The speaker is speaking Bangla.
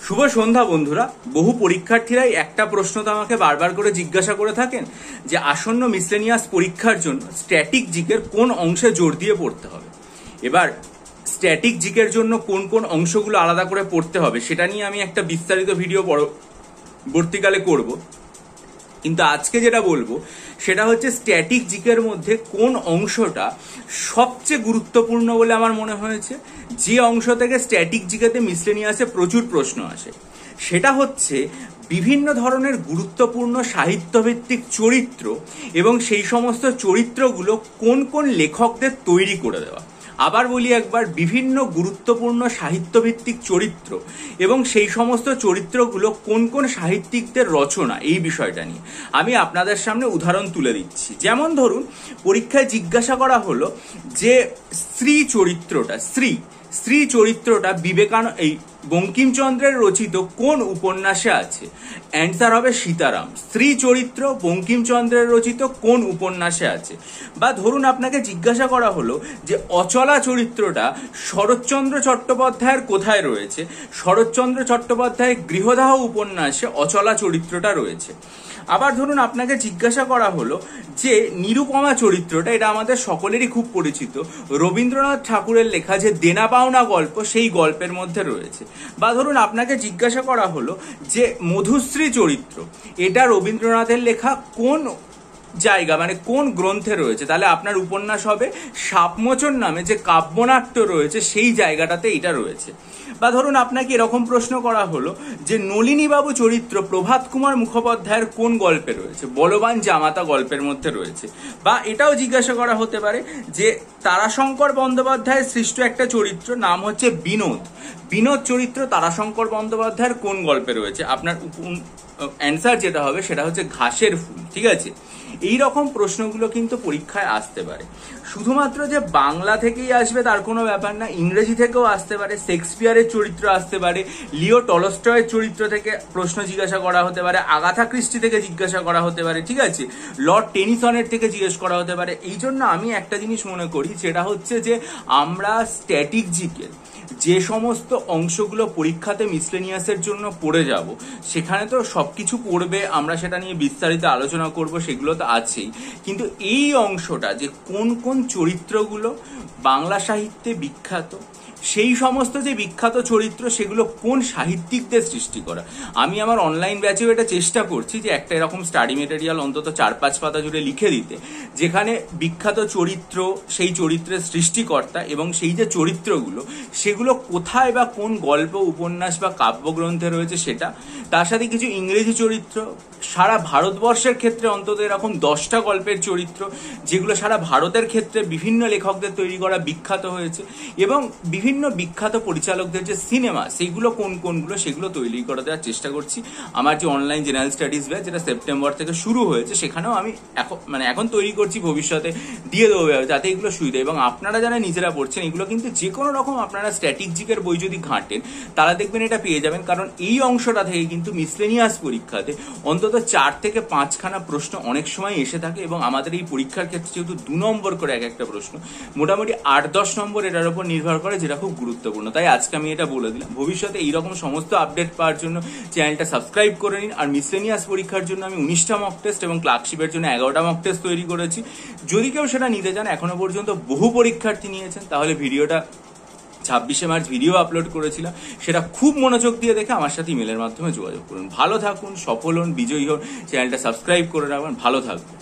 শুভ সন্ধ্যা বন্ধুরা। বহু পরীক্ষার্থীরাই একটা প্রশ্ন তো আমাকে বারবার করে জিজ্ঞাসা করে থাকেন যে আসন্ন মিসলেনিয়াস পরীক্ষার জন্য স্ট্যাটিক জিকের কোন অংশে জোর দিয়ে পড়তে হবে। এবার স্ট্যাটিক জিকের জন্য কোন কোন অংশগুলো আলাদা করে পড়তে হবে সেটা নিয়ে আমি একটা বিস্তারিত ভিডিও পরবর্তীকালে করব, কিন্তু আজকে যেটা বলবো সেটা হচ্ছে স্ট্যাটিক জিকের মধ্যে কোন অংশটা সবচেয়ে গুরুত্বপূর্ণ বলে আমার মনে হয়েছে, যে অংশ থেকে স্ট্যাটিক জিকেতে মিসলেনিয়াসে প্রচুর প্রশ্ন আসে। সেটা হচ্ছে বিভিন্ন ধরনের গুরুত্বপূর্ণ সাহিত্যভিত্তিক চরিত্র এবং সেই সমস্ত চরিত্রগুলো কোন কোন লেখকদের তৈরি করে দেওয়া। আবার বলি একবার, বিভিন্ন গুরুত্বপূর্ণ সাহিত্যভিত্তিক চরিত্র এবং সেই সমস্ত চরিত্রগুলো কোন কোন সাহিত্যিকদের রচনা, এই বিষয়টা নিয়ে আমি আপনাদের সামনে উদাহরণ তুলে দিচ্ছি। যেমন ধরুন, পরীক্ষায় জিজ্ঞাসা করা হলো যে স্ত্রী চরিত্রটা বঙ্কিমচন্দ্রের রচিত কোন উপন্যাসে আছে? অ্যান্সার হবে সীতারাম। স্ত্রী চরিত্র বঙ্কিমচন্দ্রের রচিত কোন উপন্যাসে আছে? বা ধরুন আপনাকে জিজ্ঞাসা করা হলো যে অচলা চরিত্রটা শরৎচন্দ্র চট্টোপাধ্যায়ের কোথায় রয়েছে? শরৎচন্দ্র চট্টোপাধ্যায়ের গৃহদাহ উপন্যাসে অচলা চরিত্রটা রয়েছে। আবার ধরুন আপনাকে জিজ্ঞাসা করা হলো যে নিরুপমা চরিত্রটা, এটা আমাদের সকলেরই খুব পরিচিত, রবীন্দ্রনাথ ঠাকুরের লেখা যে দেনা পাওনা গল্প, সেই গল্পের মধ্যে রয়েছে। বা ধরুন আপনাকে জিজ্ঞাসা করা হলো যে মধুশ্রী চরিত্র, এটা রবীন্দ্রনাথের লেখা কোন জায়গা, মানে কোন গ্রন্থে রয়েছে? তাহলে আপনার উপন্যাস হবে সাপমোচন নামে যে কাব্যনাট্য রয়েছে সেই জায়গাটাতে এটা রয়েছে। বা ধরুন আপনাকে এরকম প্রশ্ন করা হলো যে নলিনীবাবু চরিত্র প্রভাত কুমার মুখোপাধ্যায়ের কোন গল্পে রয়েছে? বলবান জামাতা গল্পের মধ্যে রয়েছে। বা এটাও জিজ্ঞাসা করা হতে পারে যে তারাশঙ্কর বন্দ্যোপাধ্যায়ের সৃষ্ট একটা চরিত্র নাম হচ্ছে বিনোদ চরিত্র তারাশঙ্কর বন্দ্যোপাধ্যায়ের কোন গল্পে রয়েছে? আপনার অ্যান্সার যেটা হবে সেটা হচ্ছে ঘাসের ফুল। ঠিক আছে, এই রকম প্রশ্নগুলো কিন্তু পরীক্ষায় আসতে পারে। শুধুমাত্র যে বাংলা থেকেই আসবে তার কোনো ব্যাপার না, ইংরেজি থেকেও আসতে পারে, শেক্সপিয়ারের চরিত্র আসতে পারে, লিও টলস্টয়ের চরিত্র থেকে প্রশ্ন জিজ্ঞাসা করা হতে পারে, আগাথা ক্রিস্টি থেকে জিজ্ঞাসা করা হতে পারে। ঠিক আছে, লর্ড টেনিসনের থেকে জিজ্ঞেস করা হতে পারে। এই জন্য আমি একটা জিনিস মনে করি, সেটা হচ্ছে যে আমরা স্ট্যাটিক জিকে যে সমস্ত অংশগুলো পরীক্ষাতে মিসলেনিয়াসের জন্য পড়ে যাব, সেখানে তো সবকিছু পড়বে, আমরা সেটা নিয়ে বিস্তারিত আলোচনা করব, সেগুলো তো আছেই, কিন্তু এই অংশটা যে কোন কোন চরিত্রগুলো বাংলা সাহিত্যে বিখ্যাত, সেই সমস্ত যে বিখ্যাত চরিত্র সেগুলো কোন সাহিত্যিকদের সৃষ্টি করা। আমি আমার অনলাইন ব্যাচেও এটা চেষ্টা করছি যে একটা এরকম স্টাডি মেটেরিয়াল অন্তত 4-5 পাতা জুড়ে লিখে দিতে, যেখানে বিখ্যাত চরিত্র, সেই চরিত্রের সৃষ্টিকর্তা এবং সেই যে চরিত্রগুলো সেগুলো কোথায় বা কোন গল্প, উপন্যাস বা কাব্যগ্রন্থে রয়েছে সেটা, তার সাথে কিছু ইংরেজি চরিত্র, সারা ভারতবর্ষের ক্ষেত্রে অন্তত এরকম 10টা গল্পের চরিত্র যেগুলো সারা ভারতের ক্ষেত্রে বিভিন্ন লেখকদের তৈরি করা বিখ্যাত হয়েছে, এবং বিভিন্ন বিখ্যাত পরিচালকদের যে সিনেমা সেইগুলো কোনগুলো সেগুলো তৈরি করে দেওয়ার চেষ্টা করছি। আমার যে অনলাইন জেনারেল স্টাডিজ ব্যাচ, যেটা সেপ্টেম্বর থেকে শুরু হয়েছে, সেখানেও আমি এখন তৈরি করছি, ভবিষ্যতে দিয়ে দেবো যাতে এগুলো সুবিধা। এবং আপনারা যারা নিজেরা পড়ছেন, এগুলো কিন্তু যে কোনো রকম আপনারা স্ট্যাটিক জিকের বই যদি ঘাঁটেন তারা দেখবেন এটা পেয়ে যাবেন, কারণ এই অংশটা থেকে কিন্তু মিসলেনিয়াস পরীক্ষাতে অন্তত 4 থেকে 5খানা প্রশ্ন অনেক সময় এসে থাকে। এবং আমাদের এই পরীক্ষার ক্ষেত্রে যেহেতু 2 নম্বর করে এক একটা প্রশ্ন, মোটামুটি 8-10 নম্বর এটার উপর নির্ভর করে, যেটা খুব গুরুত্বপূর্ণ। তাই আজকে আমি এটা বলে দিলাম। ভবিষ্যতে এইরকম সমস্ত আপডেট পাওয়ার জন্য চ্যানেলটা সাবস্ক্রাইব করে নিন। আর মিসলেনিয়াস পরীক্ষার জন্য আমি 19টা মক টেস্ট এবং ক্লার্কশিপের জন্য 11টা মক টেস্ট তৈরি করেছি। যদি কেউ সেটা নিতে চান, এখনো পর্যন্ত বহু পরীক্ষার্থী নিয়েছেন, তাহলে ভিডিওটা 26শে মার্চ ভিডিও আপলোড করেছিলাম, সেটা খুব মনোযোগ দিয়ে দেখে আমার সাথে ইমেলের মাধ্যমে যোগাযোগ করুন। ভালো থাকুন, সফল হন, বিজয়ী হন। চ্যানেলটা সাবস্ক্রাইব করে রাখবেন। ভালো থাকবেন।